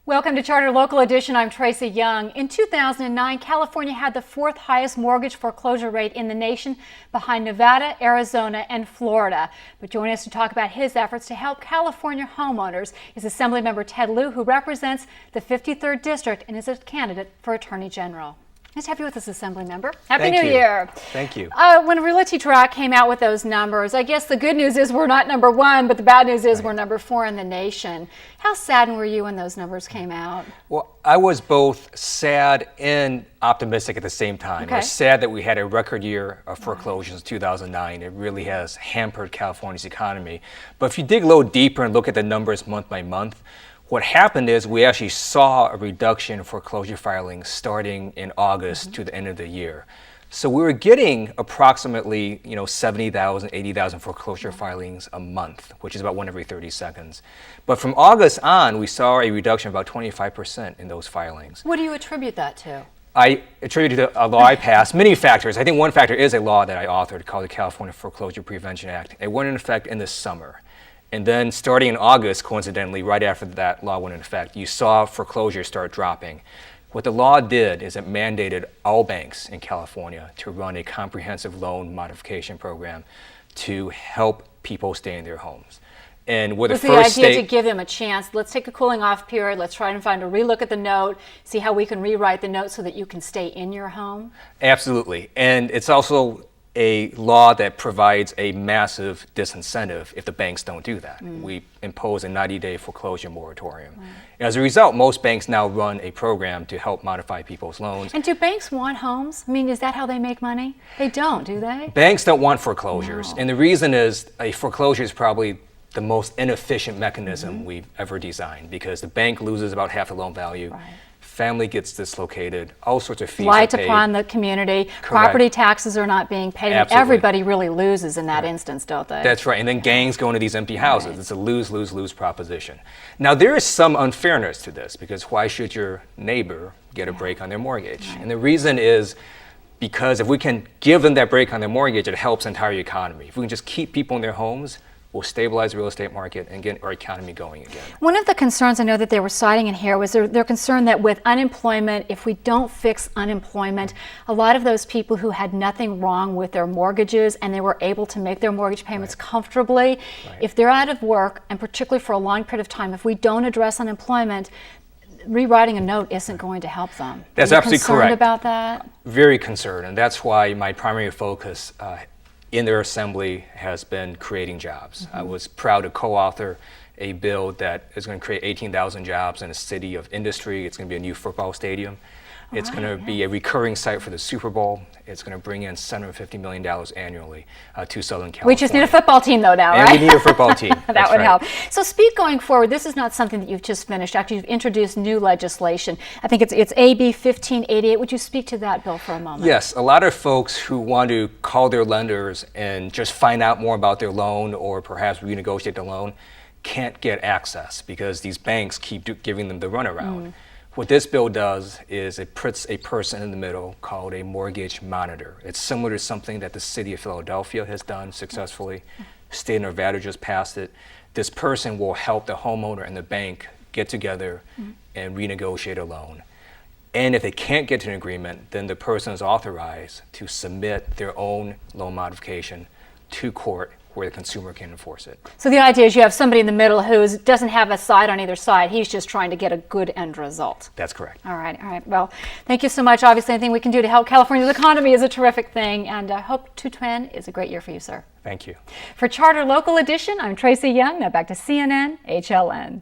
Welcome to Charter Local Edition. I'm Tracy Young. In 2009, California had the fourth highest mortgage foreclosure rate in the nation, behind Nevada, Arizona, and Florida. But joining us to talk about his efforts to help California homeowners is Assemblymember Ted Lieu, who represents the 53rd District and is a candidate for Attorney General. Nice to have you with us, Assemblymember. Happy New Year. Thank you. When Realty Track came out with those numbers, I guess the good news is we're not number one, but the bad news is we're number 4 in the nation. How saddened were you when those numbers came out? Well, I was both sad and optimistic at the same time. Okay. I was sad that we had a record year of foreclosures in 2009. It really has hampered California's economy. But if you dig a little deeper and look at the numbers month by month, what happened is we actually saw a reduction in foreclosure filings starting in August to the end of the year. So we were getting approximately 70,000, 80,000 foreclosure filings a month, which is about one every 30 seconds. But from August on, we saw a reduction of about 25% in those filings. What do you attribute that to? I attribute it to a law I passed, many factors. I think one factor is a law that I authored called the California Foreclosure Prevention Act. It went into effect in the summer. And then starting in August, coincidentally, right after that law went into effect, you saw foreclosures start dropping. What the law did is it mandated all banks in California to run a comprehensive loan modification program to help people stay in their homes. And we're the first idea to give them a chance. Let's take a cooling off period. Let's try and find a relook at the note, see how we can rewrite the note so that you can stay in your home? Absolutely. And it's also a law that provides a massive disincentive if the banks don't do that. We impose a 90-day foreclosure moratorium. As a result, most banks now run a program to help modify people's loans. And do banks want homes? I mean, is that how they make money? They don't, do they? Banks don't want foreclosures. No. And the reason is a foreclosure is probably the most inefficient mechanism we've ever designed, because the bank loses about half the loan value. Right. Family gets dislocated, all sorts of fees Light are paid. upon the community. Correct. Property taxes are not being paid. Absolutely. Everybody really loses in that instance, don't they? That's right. And then gangs go into these empty houses. Right. It's a lose-lose-lose proposition. Now, there is some unfairness to this, because why should your neighbor get a break on their mortgage? Right. And the reason is because if we can give them that break on their mortgage, it helps the entire economy. If we can just keep people in their homes, we'll stabilize the real estate market and get our economy going again. One of the concerns I know that they were citing in here was their concern that with unemployment, if we don't fix unemployment, a lot of those people who had nothing wrong with their mortgages and they were able to make their mortgage payments comfortably, if they're out of work, and particularly for a long period of time, if we don't address unemployment, rewriting a note isn't going to help them. That's Are you absolutely concerned correct. about that? Very concerned, and that's why my primary focus in their assembly has been creating jobs. I was proud to co-author a bill that is going to create 18,000 jobs in a city of industry. It's going to be a new football stadium. It's going to be a recurring site for the Super Bowl. It's going to bring in $750 million annually to Southern California. We just need a football team though now, and right? we need a football team. That would help. So speak going forward. This is not something that you've just finished. Actually, you've introduced new legislation. I think it's AB 1588. Would you speak to that bill for a moment? Yes, a lot of folks who want to call their lenders and just find out more about their loan or perhaps renegotiate the loan can't get access because these banks keep giving them the runaround. What this bill does is it puts a person in the middle called a mortgage monitor. It's similar to something that the city of Philadelphia has done successfully. State of Nevada just passed it. This person will help the homeowner and the bank get together and renegotiate a loan. And if they can't get to an agreement, then the person is authorized to submit their own loan modification to court where the consumer can enforce it. So the idea is you have somebody in the middle who doesn't have a side on either side. He's just trying to get a good end result. That's correct. All right. Well, thank you so much. Obviously, anything we can do to help California's economy is a terrific thing, and I hope 2020 is a great year for you, sir. Thank you. For Charter Local Edition, I'm Tracy Young. Now back to CNN HLN.